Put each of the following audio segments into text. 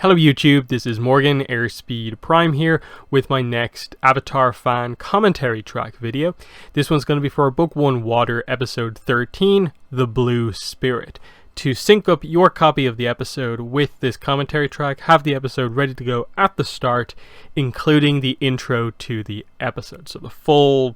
Hello YouTube, this is Morgan, Airspeed Prime here with my next Avatar fan commentary track video. This one's going to be for Book 1 Water episode 13, The Blue Spirit. To sync up your copy of the episode with this commentary track, have the episode ready to go at the start, including the intro to the episode. So the full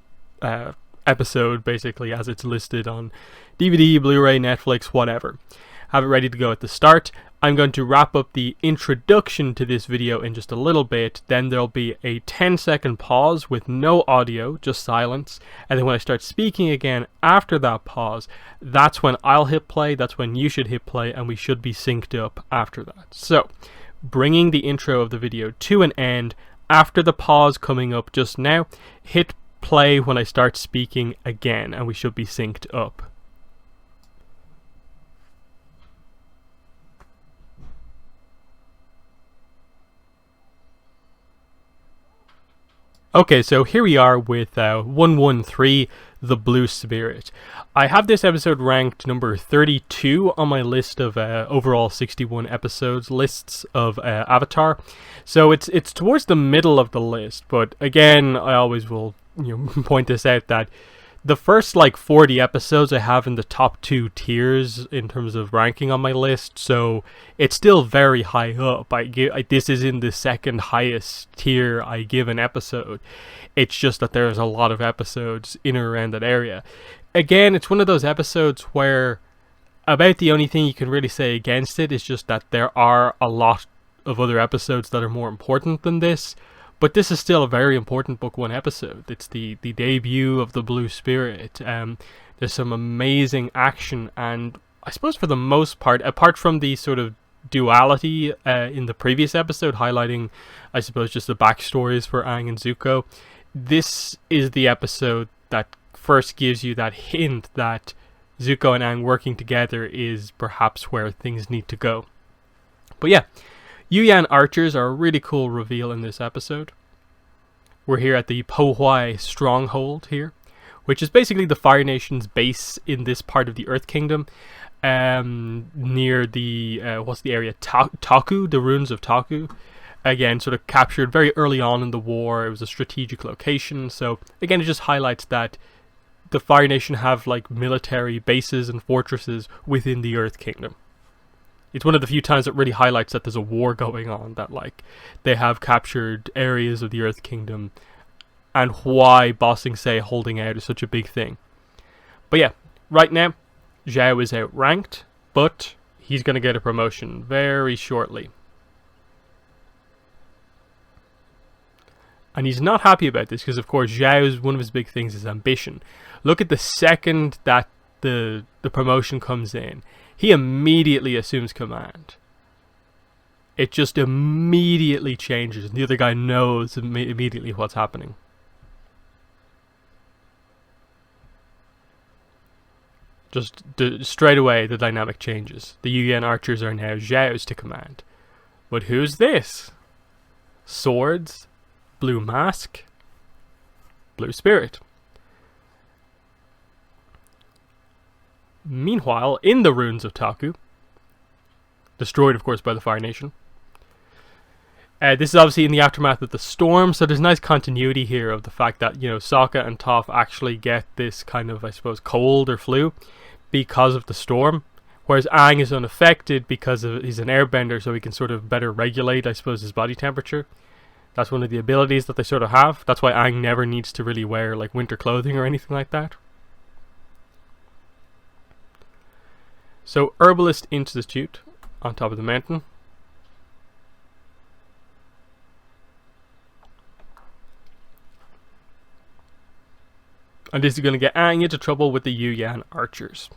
episode basically as it's listed on DVD, Blu-ray, Netflix, whatever. Have it ready to go at the start. I'm going to wrap up the introduction to this video in just a little bit, then there'll be a 10-second pause with no audio, just silence, and then when I start speaking again after that pause, that's when I'll hit play, that's when you should hit play, and we should be synced up after that. So, bringing the intro of the video to an end, after the pause coming up just now, hit play when I start speaking again, and we should be synced up. Okay, so here we are with 113, The Blue Spirit. I have this episode ranked number 32 on my list of overall 61 episodes lists of Avatar. So it's towards the middle of the list, but again, I always will point this out that the first 40 episodes I have in the top 2 tiers in terms of ranking on my list, so it's still very high up. This is in the second highest tier I give an episode. It's just that there's a lot of episodes in or around that area. Again, it's one of those episodes where about the only thing you can really say against it is just that there are a lot of other episodes that are more important than this. But this is still a very important Book 1 episode. It's the debut of the Blue Spirit. There's some amazing action, and I suppose for the most part, apart from the sort of duality in the previous episode, highlighting, I suppose, just the backstories for Aang and Zuko, this is the episode that first gives you that hint that Zuko and Aang working together is perhaps where things need to go. But yeah. Yuyan archers are a really cool reveal in this episode. We're here at the Po Huai stronghold here, which is basically the Fire Nation's base in this part of the Earth Kingdom, near the, what's the area? Taku, the ruins of Taku. Again, sort of captured very early on in the war. It was a strategic location. So again, it just highlights that the Fire Nation have military bases and fortresses within the Earth Kingdom. It's one of the few times it really highlights that there's a war going on, that they have captured areas of the Earth Kingdom, and why Ba Sing Se holding out is such a big thing. But yeah, right now, Zhao is outranked, but he's going to get a promotion very shortly. And he's not happy about this, because of course Zhao's, one of his big things is ambition. Look at the second that the promotion comes in. He immediately assumes command. It just immediately changes. And the other guy knows immediately what's happening. Just straight away, the dynamic changes. The Yuyan archers are now Zhao's to command. But who's this? Swords, blue mask, blue spirit. Meanwhile, in the ruins of Taku, destroyed of course by the Fire Nation, this is obviously in the aftermath of the storm, so there's nice continuity here of the fact that, Sokka and Toph actually get this kind of, I suppose, cold or flu because of the storm, whereas Aang is unaffected because he's an airbender, so he can sort of better regulate, I suppose, his body temperature. That's one of the abilities that they sort of have. That's why Aang never needs to really wear winter clothing or anything like that. So, Herbalist Institute on top of the mountain. And this is going to get Aang into trouble with the Yuyan archers.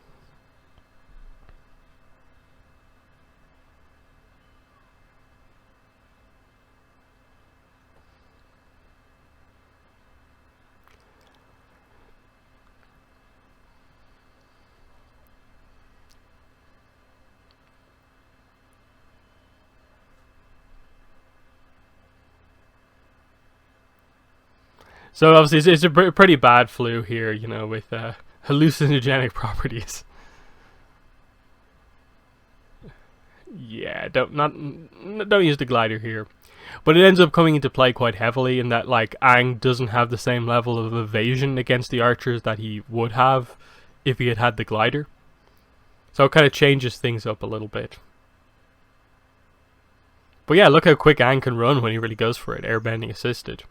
So obviously it's a pretty bad flu here, with hallucinogenic properties. Yeah, don't use the glider here. But it ends up coming into play quite heavily in that, like, Aang doesn't have the same level of evasion against the archers that he would have if he had had the glider. So it kind of changes things up a little bit. But yeah, look how quick Aang can run when he really goes for it, airbending assisted.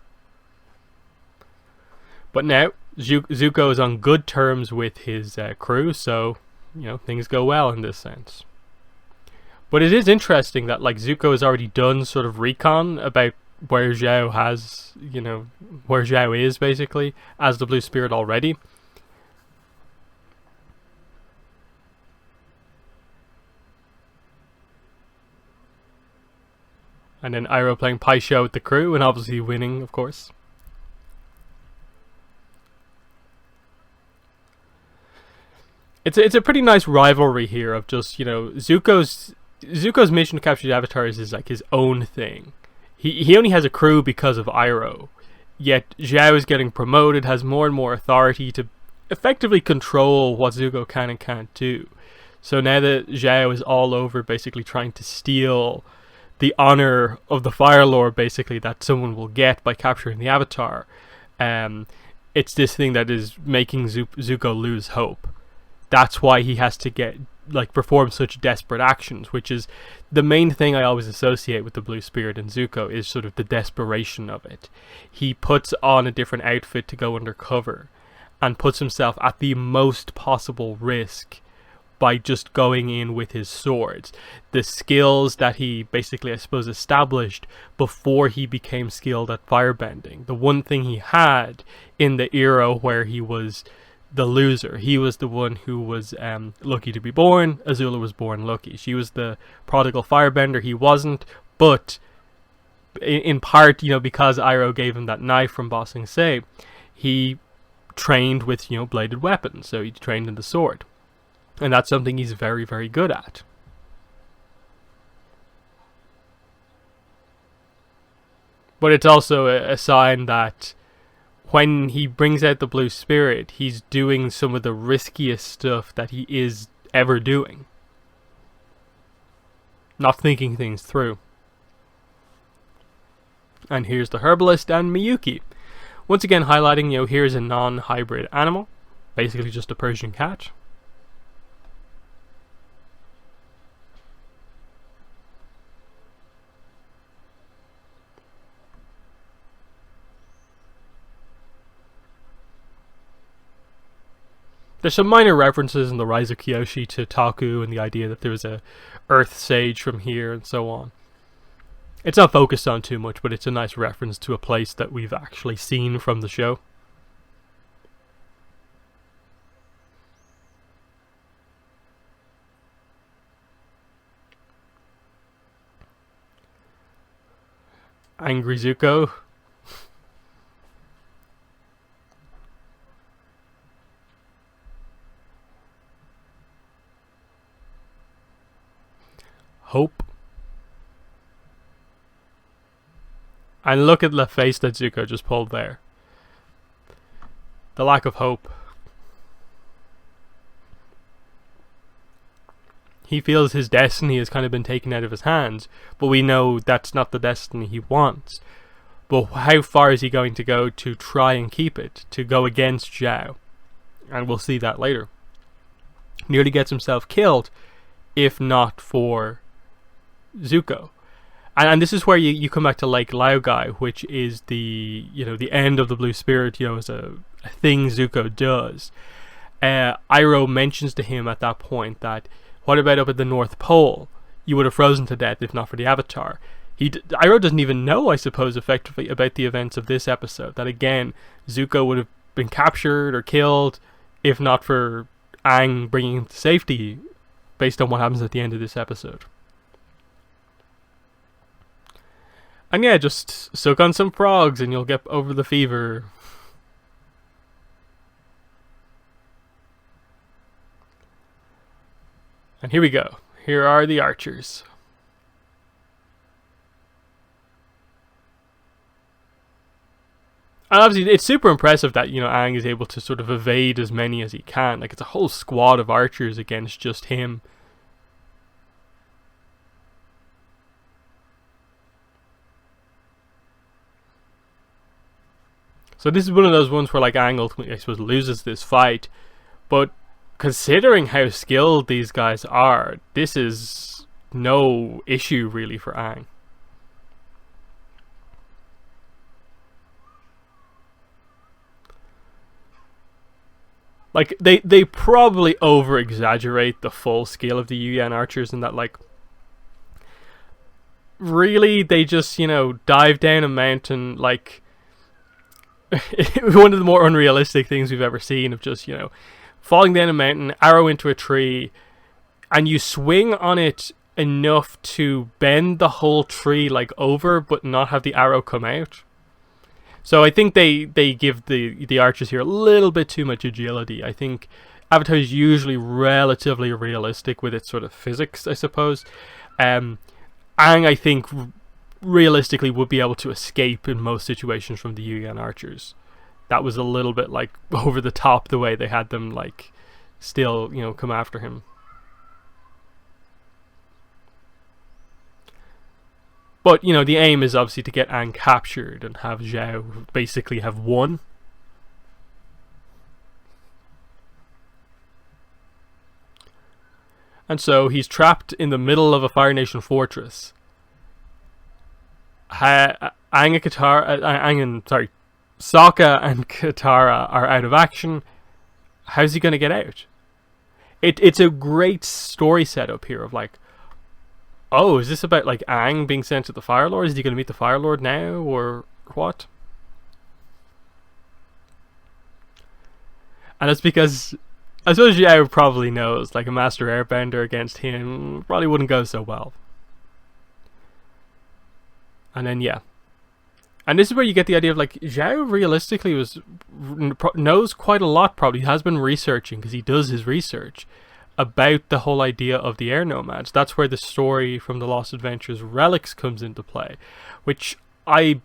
But now, Zuko is on good terms with his crew, so, things go well in this sense. But it is interesting that, like, Zuko has already done sort of recon about where Zhao has, where Zhao is, basically, as the Blue Spirit already. And then Iroh playing Pai Sho with the crew, and obviously winning, of course. It's a pretty nice rivalry here of just, Zuko's mission to capture the Avatars is like his own thing. He only has a crew because of Iroh. Yet Zhao is getting promoted, has more and more authority to effectively control what Zuko can and can't do. So now that Zhao is all over basically trying to steal the honor of the Fire Lord, basically, that someone will get by capturing the Avatar, it's this thing that is making Zuko lose hope. That's why he has to perform such desperate actions, which is the main thing I always associate with the Blue Spirit and Zuko, is sort of the desperation of it. He puts on a different outfit to go undercover and puts himself at the most possible risk by just going in with his swords. The skills that he basically, I suppose, established before he became skilled at firebending. The one thing he had in the era where he was the loser. He was the one who was lucky to be born. Azula was born lucky. She was the prodigal firebender. He wasn't. But in part, because Iroh gave him that knife from Ba Sing Se, he trained with, bladed weapons. So he trained in the sword. And that's something he's very, very good at. But it's also a sign that when he brings out the Blue Spirit, he's doing some of the riskiest stuff that he is ever doing. Not thinking things through. And here's the Herbalist and Miyuki. Once again highlighting, here's a non-hybrid animal. Basically just a Persian cat. There's some minor references in the Rise of Kyoshi to Taku and the idea that there was a Earth Sage from here and so on. It's not focused on too much, but it's a nice reference to a place that we've actually seen from the show. Angry Zuko. Hope. And look at the face that Zuko just pulled there. The lack of hope. He feels his destiny has kind of been taken out of his hands, but we know that's not the destiny he wants. But how far is he going to go to try and keep it, to go against Zhao? And we'll see that later. Nearly gets himself killed, if not for Zuko. And this is where you come back to Lake Laogai, which is the the end of the Blue Spirit, as a thing Zuko does. Iroh mentions to him at that point that, what about up at the North Pole? You would have frozen to death if not for the Avatar. Iroh doesn't even know, I suppose, effectively about the events of this episode. That again, Zuko would have been captured or killed if not for Aang bringing him to safety, based on what happens at the end of this episode. And yeah, just soak on some frogs and you'll get over the fever. And here we go. Here are the archers. And obviously it's super impressive that, Aang is able to sort of evade as many as he can. Like, it's a whole squad of archers against just him. So this is one of those ones where like Aang ultimately, I suppose, loses this fight. But considering how skilled these guys are, this is no issue really for Aang. Like, they probably over-exaggerate the full scale of the Yuyan archers in that, like, really, they just, dive down a mountain, like, one of the more unrealistic things we've ever seen of just, falling down a mountain, arrow into a tree, and you swing on it enough to bend the whole tree, like, over, but not have the arrow come out. So I think they give the archers here a little bit too much agility. I think Avatar is usually relatively realistic with its sort of physics, I suppose. Aang, I think, realistically would be able to escape in most situations from the Yuyan archers. That was a little bit like over the top the way they had them like still, come after him. But, the aim is obviously to get Aang captured and have Zhao basically have won. And so he's trapped in the middle of a Fire Nation fortress. Sokka and Katara are out of action. How's he going to get out? It's a great story setup here of like, oh, is this about like Aang being sent to the Fire Lord? Is he going to meet the Fire Lord now, or what? And it's because I suppose Zhao probably knows, like a Master Airbender against him probably wouldn't go so well. And then and this is where you get the idea of like Zhao realistically knows quite a lot. Probably has been researching because he does his research about the whole idea of the air nomads. That's where the story from the Lost Adventures Relics comes into play, which I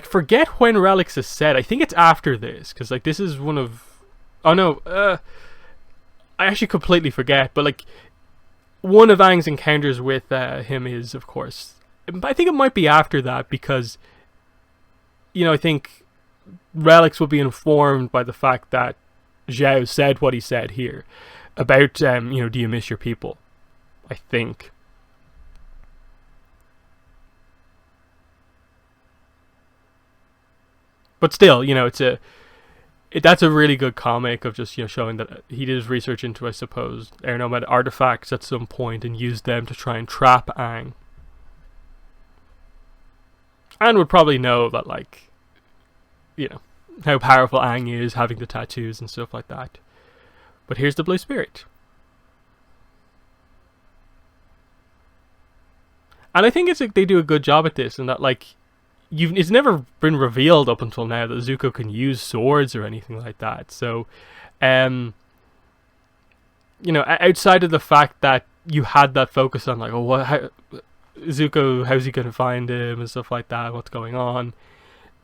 forget when Relics is set. I think it's after this, because like this is one of I actually completely forget, but like one of Aang's encounters with him is, of course, I think it might be after that, because I think Relics will be informed by the fact that Zhao said what he said here about, do you miss your people? I think. But still, that's a really good comic of just, showing that he did his research into, I suppose, air nomad artifacts at some point and used them to try and trap Aang. And would probably know that, like, how powerful Aang is, having the tattoos and stuff like that. But here's the Blue Spirit. And I think it's like they do a good job at this, and that like it's never been revealed up until now that Zuko can use swords or anything like that. So, outside of the fact that you had that focus on like, Zuko, how's he gonna find him and stuff like that, what's going on?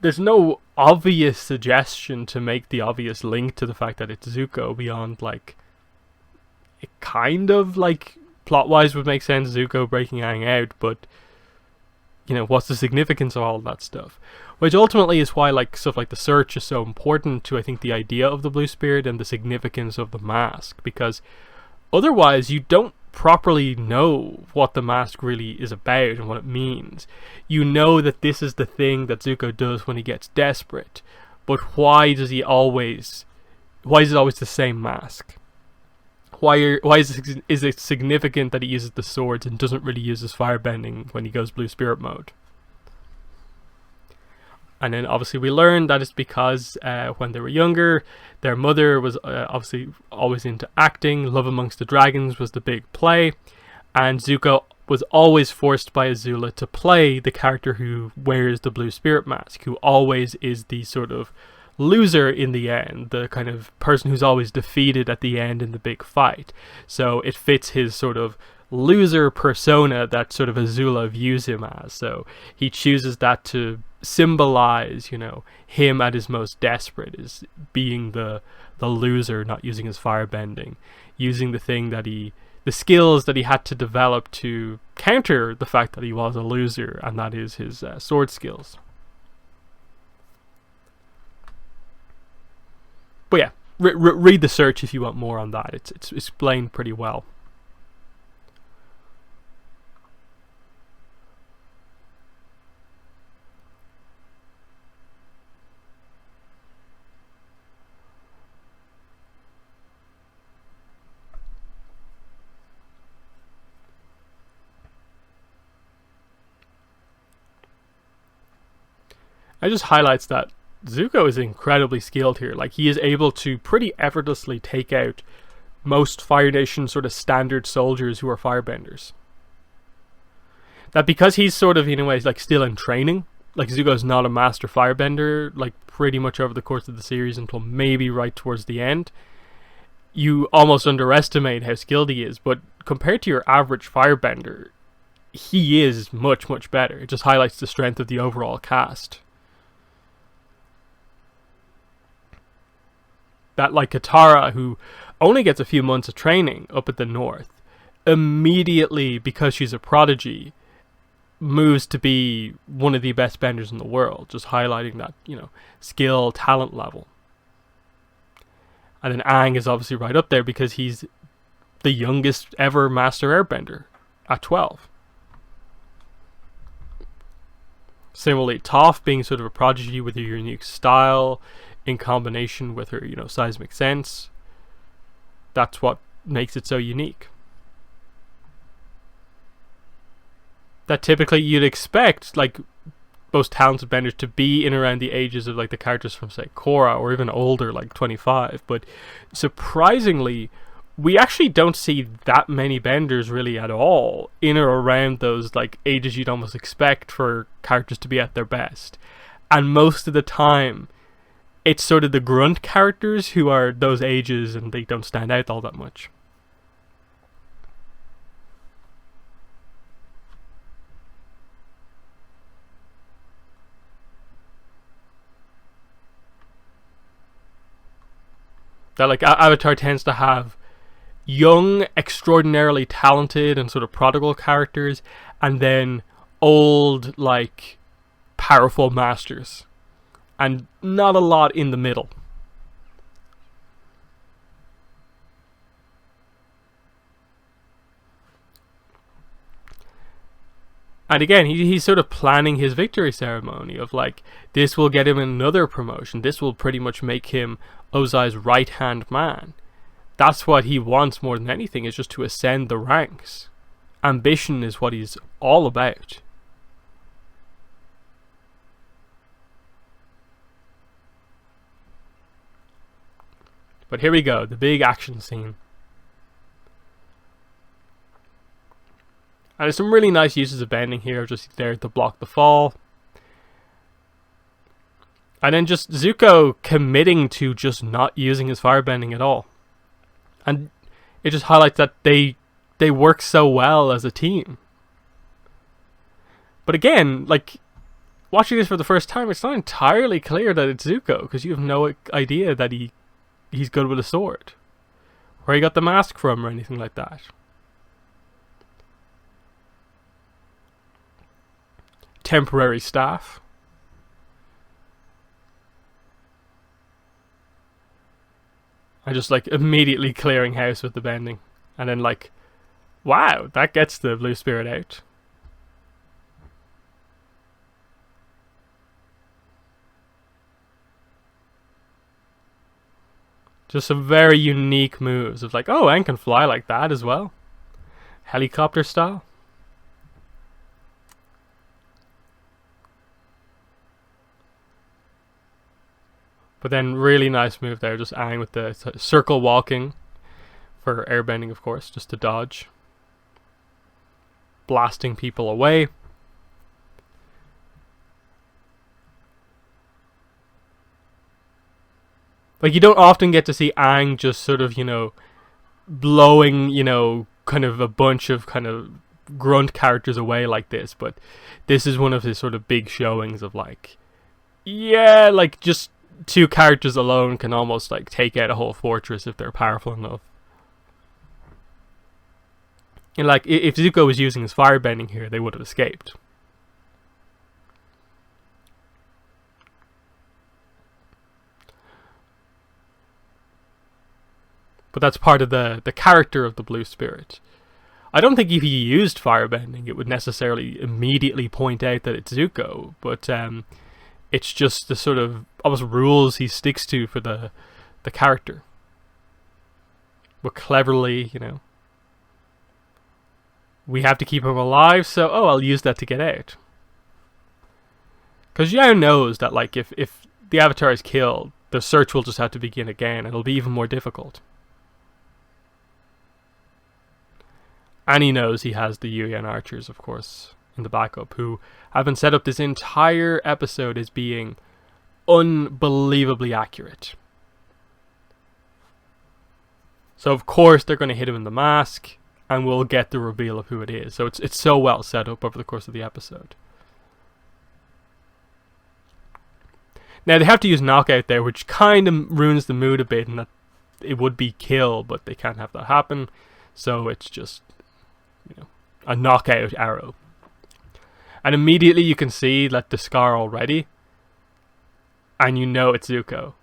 There's no obvious suggestion to make the obvious link to the fact that it's Zuko beyond like it kind of like plot-wise would make sense, Zuko breaking Aang out, but what's the significance of all of that stuff? Which ultimately is why like stuff like the search is so important to, I think, the idea of the Blue Spirit and the significance of the mask, because otherwise you don't properly know what the mask really is about and what it means. You know that this is the thing that Zuko does when he gets desperate, but why is it always the same mask? Why is it significant that he uses the swords and doesn't really use his firebending when he goes Blue Spirit mode? And then obviously we learn that it's because when they were younger, their mother was obviously always into acting. Love Amongst the Dragons was the big play, and Zuko was always forced by Azula to play the character who wears the Blue Spirit mask, who always is the sort of loser in the end, the kind of person who's always defeated at the end in the big fight. So it fits his sort of loser persona that sort of Azula views him as. So he chooses that to symbolize, him at his most desperate, is being the loser, not using his firebending, using the skills that he had to develop to counter the fact that he was a loser, and that is his sword skills. But yeah, read the search if you want more on that. It's explained pretty well. It just highlights that Zuko is incredibly skilled here. Like, he is able to pretty effortlessly take out most Fire Nation sort of standard soldiers who are firebenders. That because he's sort of, in a way, like still in training, like Zuko's not a master firebender, like pretty much over the course of the series until maybe right towards the end, you almost underestimate how skilled he is. But compared to your average firebender, he is much, much better. It just highlights the strength of the overall cast. That, like, Katara, who only gets a few months of training up at the north, immediately, because she's a prodigy, moves to be one of the best benders in the world, just highlighting that, skill, talent level. And then Aang is obviously right up there because he's the youngest ever master airbender at 12. Similarly, Toph being sort of a prodigy with her unique style, in combination with her, seismic sense. That's what makes it so unique. That typically you'd expect, like, most talented benders to be in around the ages of, like, the characters from, say, Korra, or even older, like 25. But surprisingly, we actually don't see that many benders really at all in or around those, like, ages you'd almost expect for characters to be at their best. And most of the time, it's sort of the grunt characters who are those ages and they don't stand out all that much. That, like, Avatar tends to have young, extraordinarily talented and sort of prodigal characters, and then old, like, powerful masters. And not a lot in the middle. And again, he's sort of planning his victory ceremony of, like, this will get him another promotion. This will pretty much make him Ozai's right-hand man. That's what he wants more than anything, is just to ascend the ranks. Ambition is what he's all about. But here we go, the big action scene. And there's some really nice uses of bending here, just there to block the fall. And then just Zuko committing to just not using his firebending at all. And it just highlights that they work so well as a team. But again, like, watching this for the first time, it's not entirely clear that it's Zuko, because you have no idea that he's good with a sword, where he got the mask from, or anything like that. Temporary staff. I just, like, immediately clearing house with the bending, and then, like, wow, that gets the blue spirit out. Just some very unique moves of, like, oh, Aang can fly like that as well. Helicopter style. But then really nice move there, just Aang with the circle walking for airbending, of course, just to dodge. Blasting people away. Like, you don't often get to see Aang just sort of, blowing, kind of a bunch of kind of grunt characters away like this. But this is one of his sort of big showings of, like, yeah, like, just two characters alone can almost, like, take out a whole fortress if they're powerful enough. And, like, if Zuko was using his firebending here, they would have escaped. But that's part of the character of the Blue Spirit. I don't think if he used firebending, it would necessarily immediately point out that it's Zuko, but it's just the sort of almost rules he sticks to for the character. But cleverly, we have to keep him alive, so I'll use that to get out. Because Zhao knows that like if the Avatar is killed, the search will just have to begin again, and it'll be even more difficult. And he knows he has the Yuyan archers, of course, in the backup, who have been set up this entire episode as being unbelievably accurate. So of course they're going to hit him in the mask, and we'll get the reveal of who it is. So it's so well set up over the course of the episode. Now they have to use knockout there, which kind of ruins the mood a bit, in that it would be kill, but they can't have that happen. So it's just, a knockout arrow. And immediately you can see like the scar already, and it's Zuko.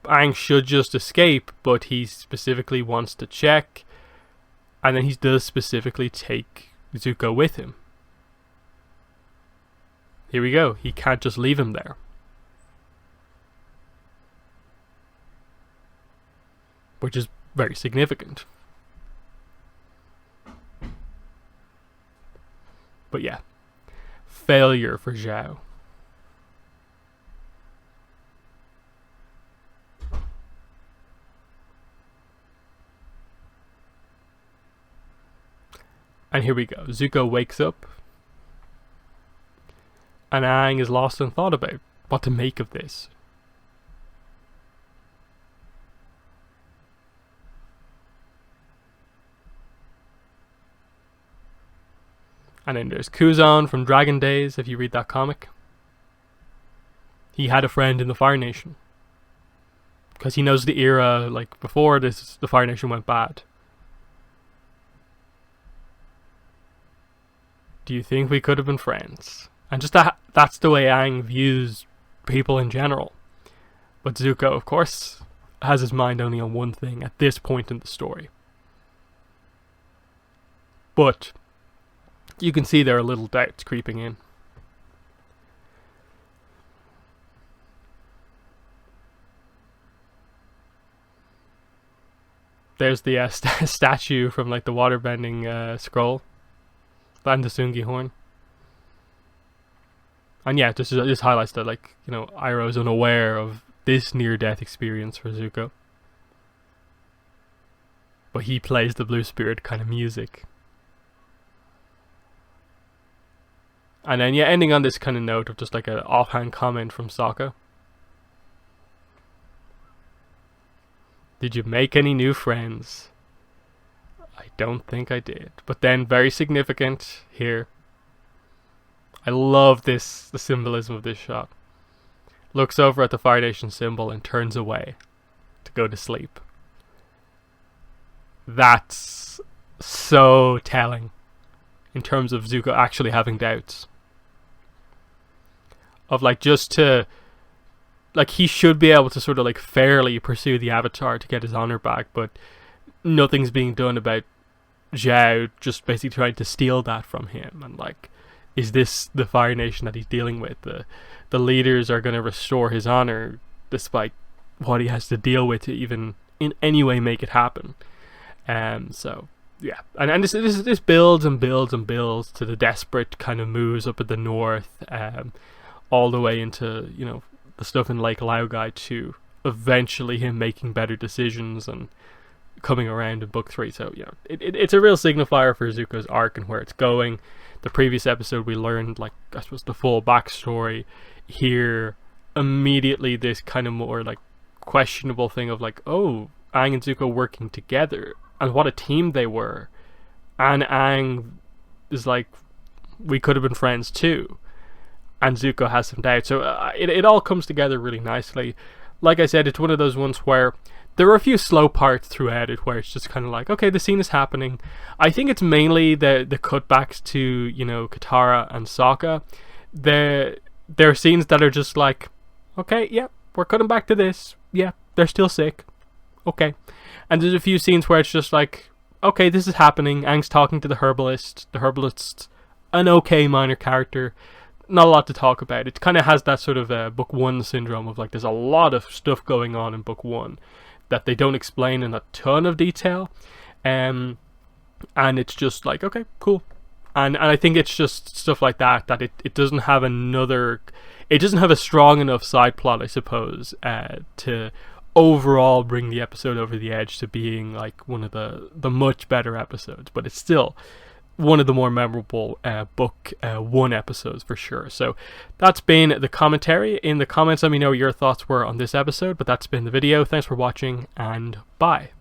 Aang should just escape, but he specifically wants to check, and then he does specifically take Zuko with him. Here we go. He can't just leave him there. Which is very significant. But yeah, failure for Zhao. And here we go. Zuko wakes up, and Aang is lost in thought about what to make of this. And then there's Kuzan from Dragon Days, if you read that comic. He had a friend in the Fire Nation, because he knows the era, like before this, the Fire Nation went bad. Do you think we could have been friends? And just that's the way Aang views people in general. But Zuko, of course, has his mind only on one thing at this point in the story. But you can see there are little doubts creeping in. There's the statue from like the waterbending scroll. And the Sungi horn. And yeah, this highlights that Iroh's unaware of this near-death experience for Zuko. But he plays the Blue Spirit kind of music. And then ending on this kind of note of just like an offhand comment from Sokka. Did you make any new friends? I don't think I did. But then, very significant here. I love the symbolism of this shot. Looks over at the Fire Nation symbol and turns away to go to sleep. That's so telling in terms of Zuko actually having doubts. Of he should be able to sort of fairly pursue the Avatar to get his honor back, but nothing's being done about Zhao just basically trying to steal that from him. And is this the Fire Nation that he's dealing with? The leaders are going to restore his honor despite what he has to deal with to even in any way make it happen. So yeah, and this builds and builds and builds to the desperate kind of moves up at the north, all the way into the stuff in Lake Laogai to eventually him making better decisions and coming around in book 3. So it's a real signifier for Zuko's arc and where it's going. The previous episode we learned I suppose the full backstory. Here immediately this kind of more questionable thing of Aang and Zuko working together and what a team they were, and Aang is we could have been friends too, and Zuko has some doubt. So it all comes together really nicely. Like I said, it's one of those ones where there are a few slow parts throughout it where it's just kind of okay, the scene is happening. I think it's mainly the cutbacks to, Katara and Sokka. There are scenes that are just okay, yeah, we're cutting back to this. Yeah, they're still sick. Okay. And there's a few scenes where it's just like, okay, this is happening. Aang's talking to the herbalist. The herbalist's an okay minor character. Not a lot to talk about. It kind of has that sort of book one syndrome of like, there's a lot of stuff going on in book one that they don't explain in a ton of detail. And it's just like, okay, cool. And I think it's just stuff like that it doesn't have it doesn't have a strong enough side plot, I suppose, to overall bring the episode over the edge to being like one of the much better episodes. But it's still one of the more memorable book one episodes for sure. So that's been the commentary. In the comments, let me know what your thoughts were on this episode. But that's been the video. Thanks for watching, and bye.